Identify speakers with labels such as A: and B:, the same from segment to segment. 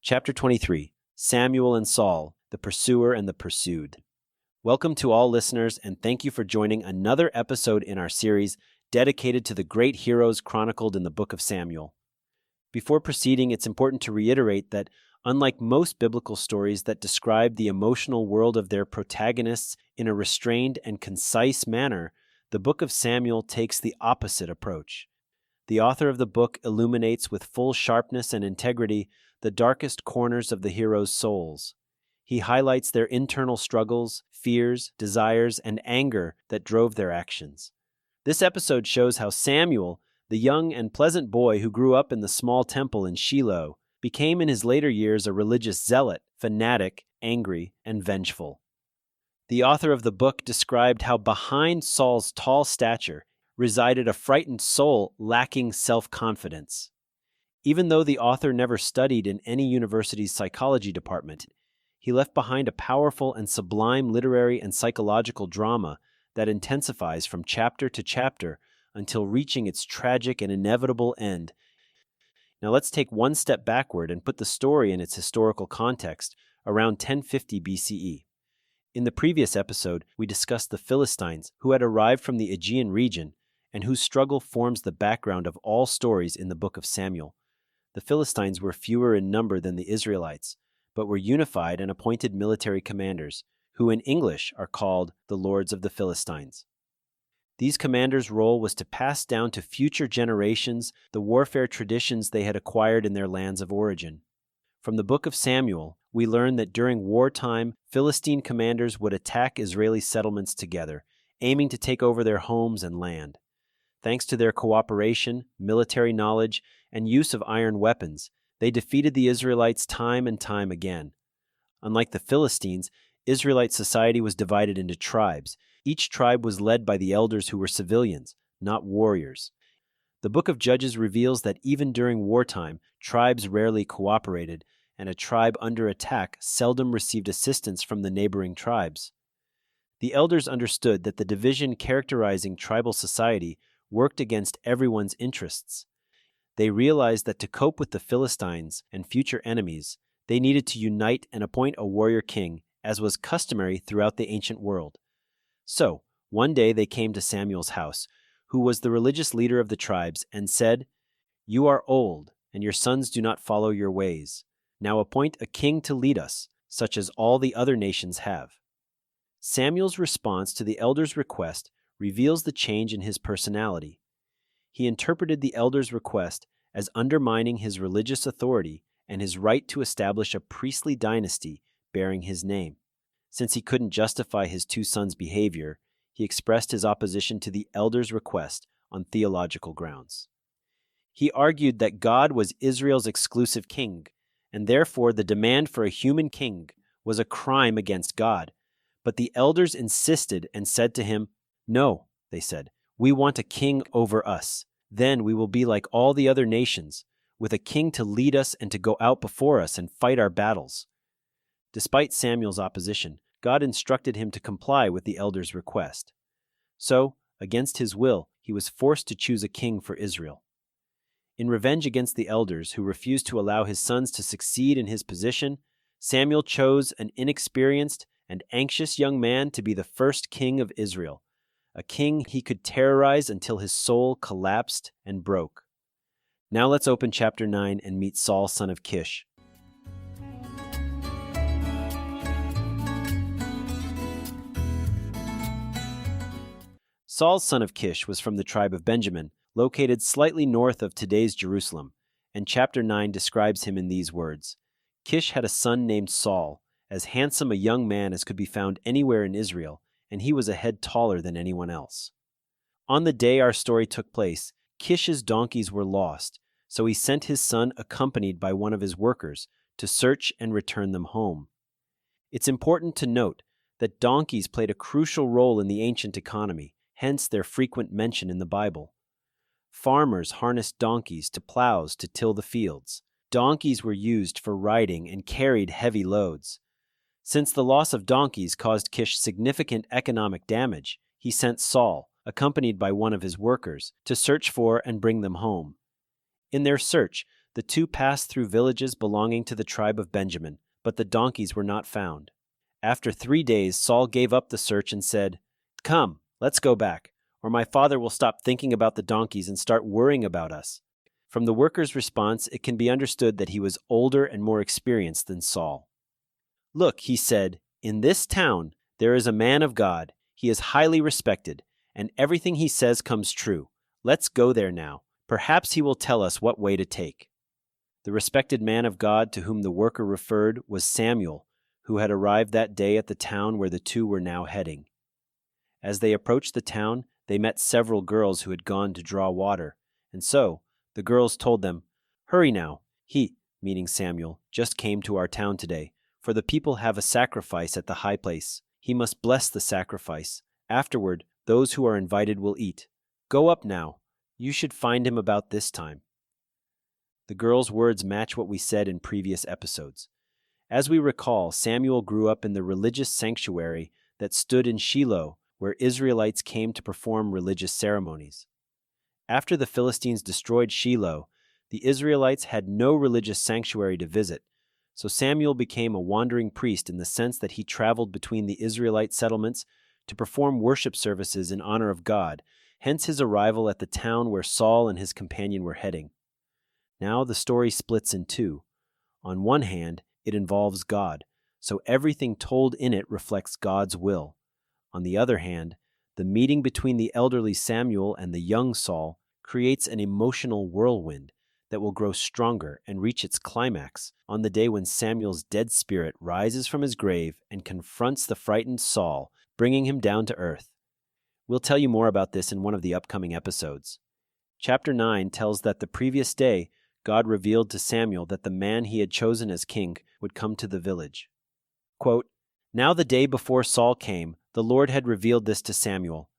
A: Chapter 23, Samuel and Saul, the Pursuer and the Pursued. Welcome to all listeners, and thank you for joining another episode in our series dedicated to the great heroes chronicled in the book of Samuel. Before proceeding, it's important to reiterate that unlike most biblical stories that describe the emotional world of their protagonists in a restrained and concise manner, the book of Samuel takes the opposite approach. The author of the book illuminates with full sharpness and integrity the darkest corners of the heroes' souls. He highlights their internal struggles, fears, desires, and anger that drove their actions. This episode shows how Samuel, the young and pleasant boy who grew up in the small temple in Shiloh, became in his later years a religious zealot, fanatic, angry, and vengeful. The author of the book described how behind Saul's tall stature resided a frightened soul lacking self-confidence. Even though the author never studied in any university's psychology department, he left behind a powerful and sublime literary and psychological drama that intensifies from chapter to chapter until reaching its tragic and inevitable end. Now let's take one step backward and put the story in its historical context around 1050 BCE. In the previous episode, we discussed the Philistines who had arrived from the Aegean region and whose struggle forms the background of all stories in the book of Samuel. The Philistines were fewer in number than the Israelites, but were unified and appointed military commanders, who in English are called the Lords of the Philistines. These commanders' role was to pass down to future generations the warfare traditions they had acquired in their lands of origin. From the book of Samuel, we learn that during wartime, Philistine commanders would attack Israeli settlements together, aiming to take over their homes and land. Thanks to their cooperation, military knowledge, and use of iron weapons, they defeated the Israelites time and time again. Unlike the Philistines, Israelite society was divided into tribes. Each tribe was led by the elders who were civilians, not warriors. The book of Judges reveals that even during wartime, tribes rarely cooperated, and a tribe under attack seldom received assistance from the neighboring tribes. The elders understood that the division characterizing tribal society worked against everyone's interests. They realized that to cope with the Philistines and future enemies, they needed to unite and appoint a warrior king, as was customary throughout the ancient world. So, one day they came to Samuel's house, who was the religious leader of the tribes, and said, "You are old, and your sons do not follow your ways. Now appoint a king to lead us, such as all the other nations have." Samuel's response to the elders' request reveals the change in his personality. He interpreted the elders' request as undermining his religious authority and his right to establish a priestly dynasty bearing his name. Since he couldn't justify his two sons' behavior, he expressed his opposition to the elders' request on theological grounds. He argued that God was Israel's exclusive king, and therefore the demand for a human king was a crime against God. But the elders insisted and said to him, "No," they said, "we want a king over us. Then we will be like all the other nations, with a king to lead us and to go out before us and fight our battles." Despite Samuel's opposition, God instructed him to comply with the elders' request. So, against his will, he was forced to choose a king for Israel. In revenge against the elders who refused to allow his sons to succeed in his position, Samuel chose an inexperienced and anxious young man to be the first king of Israel, a king he could terrorize until his soul collapsed and broke. Now let's open chapter 9 and meet Saul, son of Kish. Saul, son of Kish, was from the tribe of Benjamin, located slightly north of today's Jerusalem, and chapter 9 describes him in these words. Kish had a son named Saul, as handsome a young man as could be found anywhere in Israel, and he was a head taller than anyone else. On the day our story took place, Kish's donkeys were lost, so he sent his son accompanied by one of his workers to search and return them home. It's important to note that donkeys played a crucial role in the ancient economy, hence their frequent mention in the Bible. Farmers harnessed donkeys to plows to till the fields. Donkeys were used for riding and carried heavy loads. Since the loss of donkeys caused Kish significant economic damage, he sent Saul, accompanied by one of his workers, to search for and bring them home. In their search, The two passed through villages belonging to the tribe of Benjamin, but the donkeys were not found. After 3 days, Saul gave up the search and said, "Come, let's go back, or my father will stop thinking about the donkeys and start worrying about us." From the workers' response, it can be understood that he was older and more experienced than Saul. "Look," he said, "in this town there is a man of God. He is highly respected, and everything he says comes true. Let's go there now. Perhaps he will tell us what way to take." The respected man of God to whom the worker referred was Samuel, who had arrived that day at the town where the two were now heading. As they approached the town, they met several girls who had gone to draw water, and so the girls told them, "Hurry now, he," meaning Samuel, "just came to our town today, for the people have a sacrifice at the high place. He must bless the sacrifice. Afterward, those who are invited will eat. Go up now. You should find him about this time." The girls' words match what we said in previous episodes. As we recall, Samuel grew up in the religious sanctuary that stood in Shiloh, where Israelites came to perform religious ceremonies. After the Philistines destroyed Shiloh, the Israelites had no religious sanctuary to visit, so Samuel became a wandering priest in the sense that he traveled between the Israelite settlements to perform worship services in honor of God, hence his arrival at the town where Saul and his companion were heading. Now the story splits in two. On one hand, it involves God, so everything told in it reflects God's will. On the other hand, the meeting between the elderly Samuel and the young Saul creates an emotional whirlwind that will grow stronger and reach its climax on the day when Samuel's dead spirit rises from his grave and confronts the frightened Saul, bringing him down to earth. We'll tell you more about this in one of the upcoming episodes. Chapter 9 tells that the previous day, God revealed to Samuel that the man he had chosen as king would come to the village. Quote, "Now the day before Saul came, the Lord had revealed this to Samuel.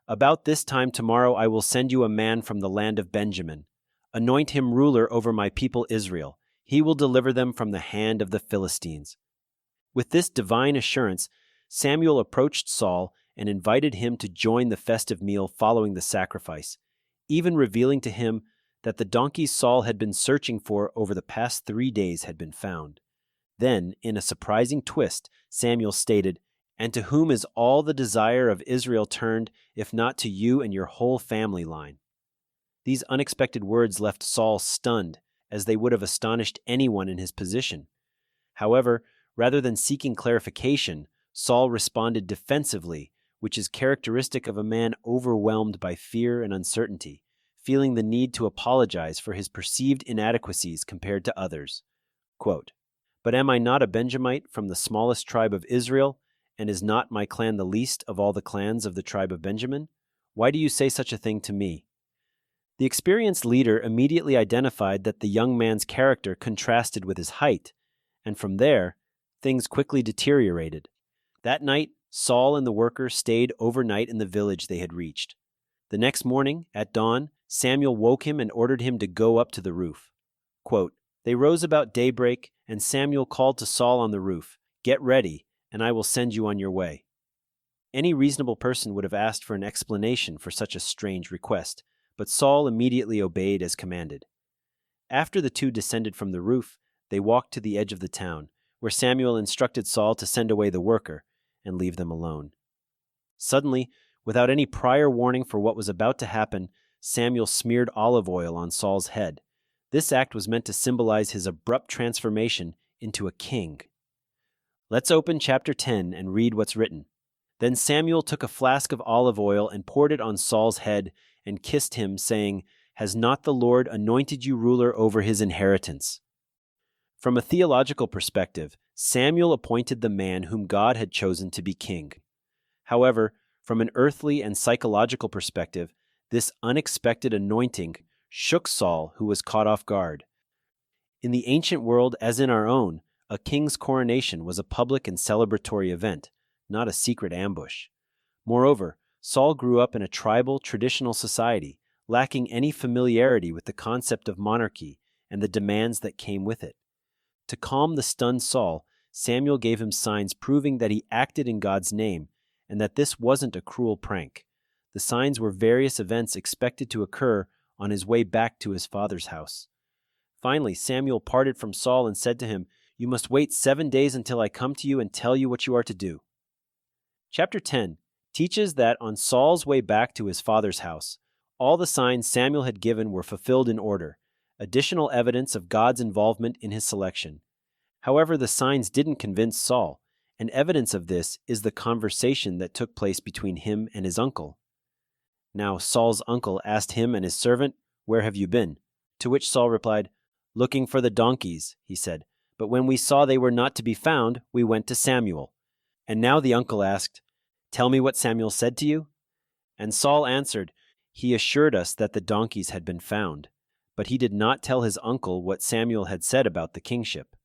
A: About this time tomorrow I will send you a man from the land of Benjamin. Anoint him ruler over my people Israel. He will deliver them from the hand of the Philistines." With this divine assurance, Samuel approached Saul and invited him to join the festive meal following the sacrifice, even revealing to him that the donkeys Saul had been searching for over the past 3 days had been found. Then, in a surprising twist, Samuel stated, "And to whom is all the desire of Israel turned, if not to you and your whole family line?" These unexpected words left Saul stunned, as they would have astonished anyone in his position. However, rather than seeking clarification, Saul responded defensively, which is characteristic of a man overwhelmed by fear and uncertainty, feeling the need to apologize for his perceived inadequacies compared to others. Quote, "But am I not a Benjamite from the smallest tribe of Israel, and is not my clan the least of all the clans of the tribe of Benjamin? Why do you say such a thing to me?" The experienced leader immediately identified that the young man's character contrasted with his height, and from there, things quickly deteriorated. That night, Saul and the worker stayed overnight in the village they had reached. The next morning, at dawn, Samuel woke him and ordered him to go up to the roof. Quote, "They rose about daybreak, and Samuel called to Saul on the roof, 'Get ready, and I will send you on your way.'" Any reasonable person would have asked for an explanation for such a strange request, but Saul immediately obeyed as commanded. After the two descended from the roof, they walked to the edge of the town, where Samuel instructed Saul to send away the worker and leave them alone. Suddenly, without any prior warning for what was about to happen, Samuel smeared olive oil on Saul's head. This act was meant to symbolize his abrupt transformation into a king. Let's open chapter 10 and read what's written. "Then Samuel took a flask of olive oil and poured it on Saul's head and kissed him, saying, 'Has not the Lord anointed you ruler over his inheritance?'" From a theological perspective, Samuel appointed the man whom God had chosen to be king. However, from an earthly and psychological perspective, this unexpected anointing shook Saul, who was caught off guard. In the ancient world, as in our own, a king's coronation was a public and celebratory event, not a secret ambush. Moreover, Saul grew up in a tribal, traditional society, lacking any familiarity with the concept of monarchy and the demands that came with it. To calm the stunned Saul, Samuel gave him signs proving that he acted in God's name and that this wasn't a cruel prank. The signs were various events expected to occur on his way back to his father's house. Finally, Samuel parted from Saul and said to him, "You must wait 7 days until I come to you and tell you what you are to do." Chapter 10 teaches that on Saul's way back to his father's house, all the signs Samuel had given were fulfilled in order, additional evidence of God's involvement in his selection. However, the signs didn't convince Saul, and evidence of this is the conversation that took place between him and his uncle. Now Saul's uncle asked him and his servant, "Where have you been?" To which Saul replied, "Looking for the donkeys," he said. "But when we saw they were not to be found, we went to Samuel." And now the uncle asked, "Tell me what Samuel said to you?" And Saul answered, "He assured us that the donkeys had been found." But he did not tell his uncle what Samuel had said about the kingship.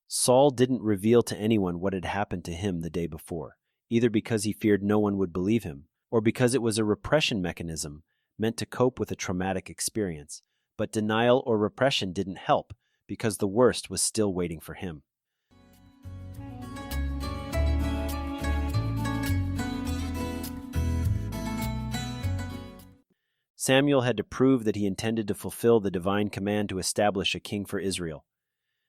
A: Saul didn't reveal to anyone what had happened to him the day before, either because he feared no one would believe him, or because it was a repression mechanism meant to cope with a traumatic experience. But denial or repression didn't help, because the worst was still waiting for him. Samuel had to prove that he intended to fulfill the divine command to establish a king for Israel.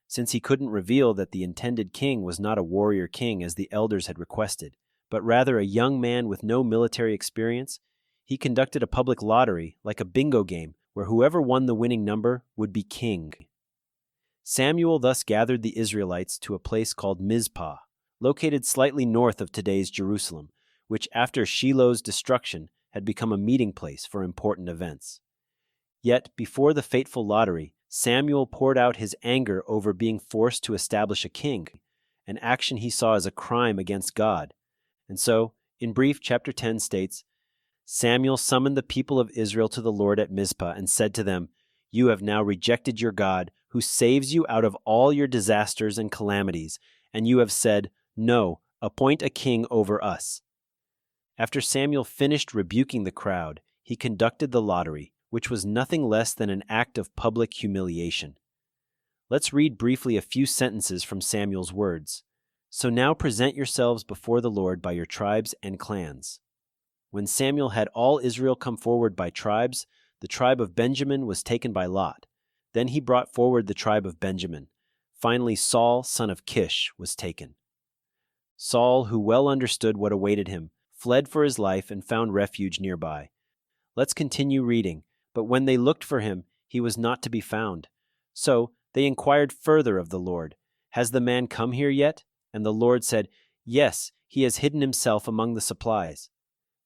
A: Since he couldn't reveal that the intended king was not a warrior king as the elders had requested, but rather a young man with no military experience, he conducted a public lottery, like a bingo game, where whoever won the winning number would be king. Samuel thus gathered the Israelites to a place called Mizpah, located slightly north of today's Jerusalem, which after Shiloh's destruction had become a meeting place for important events. Yet, before the fateful lottery, Samuel poured out his anger over being forced to establish a king, an action he saw as a crime against God. And so, in brief, chapter 10 states, Samuel summoned the people of Israel to the Lord at Mizpah and said to them, "You have now rejected your God, who saves you out of all your disasters and calamities, and you have said, 'No, appoint a king over us.'" After Samuel finished rebuking the crowd, he conducted the lottery, which was nothing less than an act of public humiliation. Let's read briefly a few sentences from Samuel's words. "So now present yourselves before the Lord by your tribes and clans." When Samuel had all Israel come forward by tribes, the tribe of Benjamin was taken by lot. Then he brought forward the tribe of Benjamin. Finally, Saul, son of Kish, was taken. Saul, who well understood what awaited him, fled for his life and found refuge nearby. Let's continue reading. But when they looked for him, he was not to be found. So they inquired further of the Lord, "Has the man come here yet?" And the Lord said, "Yes, he has hidden himself among the supplies."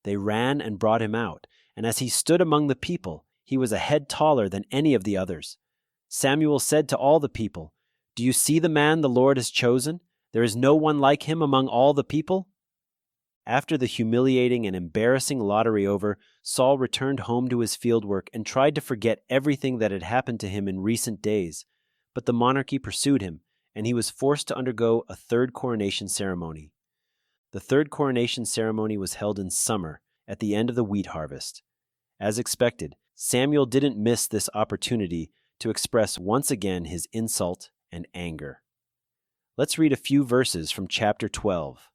A: They ran and brought him out, and as he stood among the people, he was a head taller than any of the others. Samuel said to all the people, "Do you see the man the Lord has chosen? There is no one like him among all the people." After the humiliating and embarrassing lottery over, Saul returned home to his fieldwork and tried to forget everything that had happened to him in recent days. But the monarchy pursued him, and he was forced to undergo a third coronation ceremony. The third coronation ceremony was held in summer, at the end of the wheat harvest. As expected, Samuel didn't miss this opportunity to express once again his insult and anger. Let's read a few verses from chapter 12.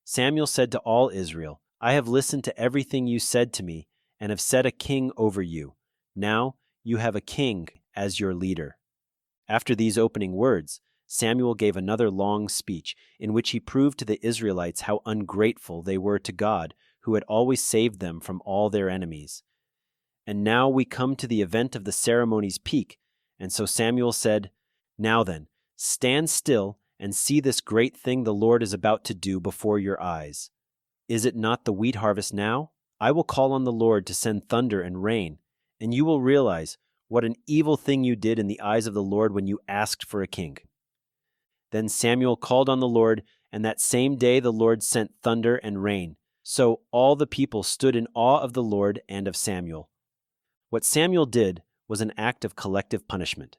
A: Samuel said to all Israel, "I have listened to everything you said to me, and have set a king over you. Now you have a king as your leader." After these opening words, Samuel gave another long speech in which he proved to the Israelites how ungrateful they were to God, who had always saved them from all their enemies. And now we come to the event of the ceremony's peak, and so Samuel said, "Now then, stand still and see this great thing the Lord is about to do before your eyes. Is it not the wheat harvest now? I will call on the Lord to send thunder and rain, and you will realize what an evil thing you did in the eyes of the Lord when you asked for a king." Then Samuel called on the Lord, and that same day the Lord sent thunder and rain. So all the people stood in awe of the Lord and of Samuel. What Samuel did was an act of collective punishment.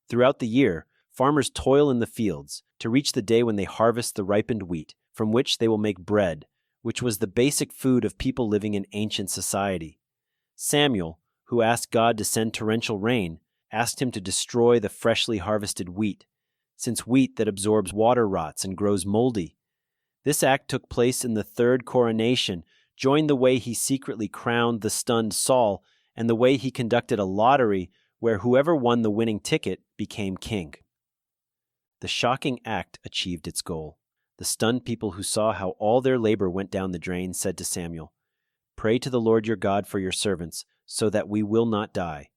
A: Throughout the year, farmers toil in the fields to reach the day when they harvest the ripened wheat, from which they will make bread, which was the basic food of people living in ancient society. Samuel, who asked God to send torrential rain, asked him to destroy the freshly harvested wheat, since wheat that absorbs water rots and grows moldy. This act took place in the third coronation, joined the way he secretly crowned the stunned Saul, and the way he conducted a lottery where whoever won the winning ticket became king. The shocking act achieved its goal. The stunned people who saw how all their labor went down the drain said to Samuel, "Pray to the Lord your God for your servants, so that we will not die.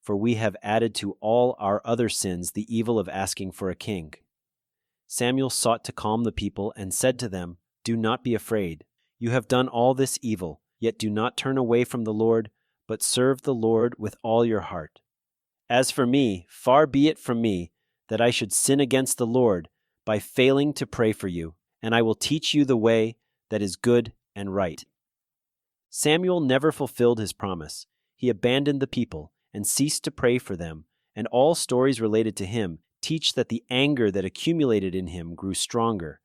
A: For we have added to all our other sins the evil of asking for a king." Samuel sought to calm the people and said to them, "Do not be afraid. You have done all this evil, yet do not turn away from the Lord, but serve the Lord with all your heart. As for me, far be it from me that I should sin against the Lord by failing to pray for you, and I will teach you the way that is good and right." Samuel never fulfilled his promise. He abandoned the people and ceased to pray for them, and all stories related to him teach that the anger that accumulated in him grew stronger,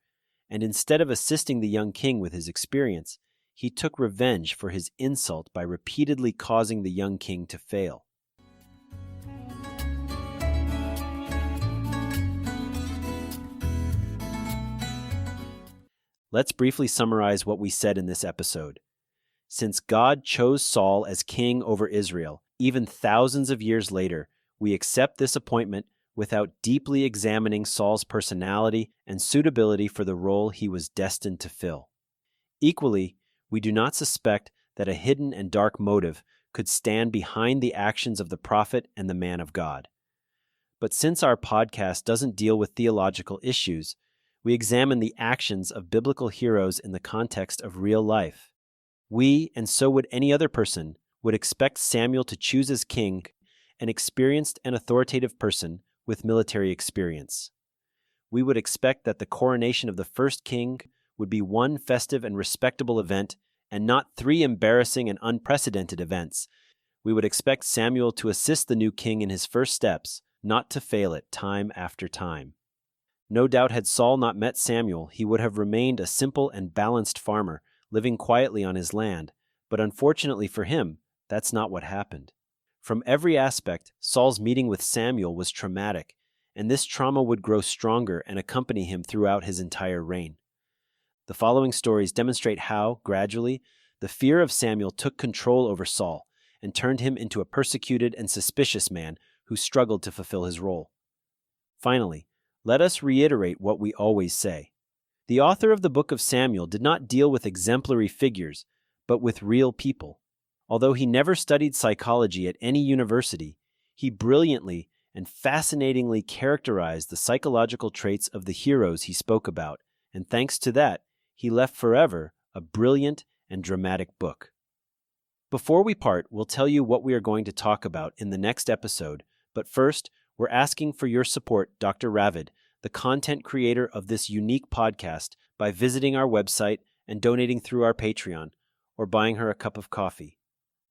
A: and instead of assisting the young king with his experience, he took revenge for his insult by repeatedly causing the young king to fail. Let's briefly summarize what we said in this episode. Since God chose Saul as king over Israel, even thousands of years later, we accept this appointment without deeply examining Saul's personality and suitability for the role he was destined to fill. Equally, we do not suspect that a hidden and dark motive could stand behind the actions of the prophet and the man of God. But since our podcast doesn't deal with theological issues, we examine the actions of biblical heroes in the context of real life. We, and so would any other person, would expect Samuel to choose as king an experienced and authoritative person with military experience. We would expect that the coronation of the first king would be one festive and respectable event and not three embarrassing and unprecedented events. We would expect Samuel to assist the new king in his first steps, not to fail it time after time. No doubt had Saul not met Samuel, he would have remained a simple and balanced farmer, living quietly on his land, but unfortunately for him, that's not what happened. From every aspect, Saul's meeting with Samuel was traumatic, and this trauma would grow stronger and accompany him throughout his entire reign. The following stories demonstrate how, gradually, the fear of Samuel took control over Saul and turned him into a persecuted and suspicious man who struggled to fulfill his role. Finally, let us reiterate what we always say. The author of the book of Samuel did not deal with exemplary figures, but with real people. Although he never studied psychology at any university, he brilliantly and fascinatingly characterized the psychological traits of the heroes he spoke about, and thanks to that, he left forever a brilliant and dramatic book. Before we part, we'll tell you what we are going to talk about in the next episode, but first, we're asking for your support, Dr. Ravid, the content creator of this unique podcast, by visiting our website and donating through our Patreon, or buying her a cup of coffee.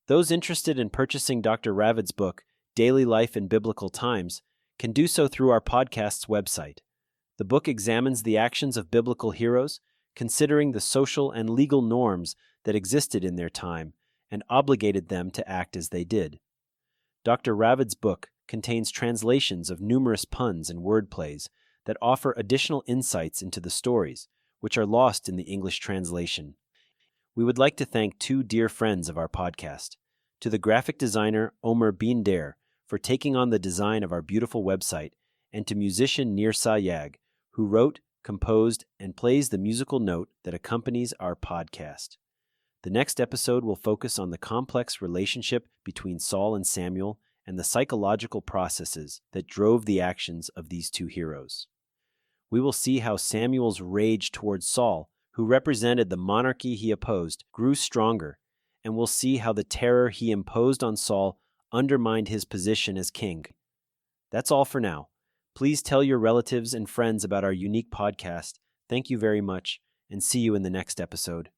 A: Those interested in purchasing Dr. Ravid's book, Daily Life in Biblical Times, can do so through our podcast's website. The book examines the actions of biblical heroes, considering the social and legal norms that existed in their time, and obligated them to act as they did. Dr. Ravid's book contains translations of numerous puns and wordplays that offer additional insights into the stories, which are lost in the English translation. We would like to thank two dear friends of our podcast, to the graphic designer Omer Binder for taking on the design of our beautiful website, and to musician Nirsa Yag, who wrote, composed, and plays the musical note that accompanies our podcast. The next episode will focus on the complex relationship between Saul and Samuel and the psychological processes that drove the actions of these two heroes. We will see how Samuel's rage towards Saul, who represented the monarchy he opposed, grew stronger, and we'll see how the terror he imposed on Saul undermined his position as king. That's all for now. Please tell your relatives and friends about our unique podcast. Thank you very much, and see you in the next episode.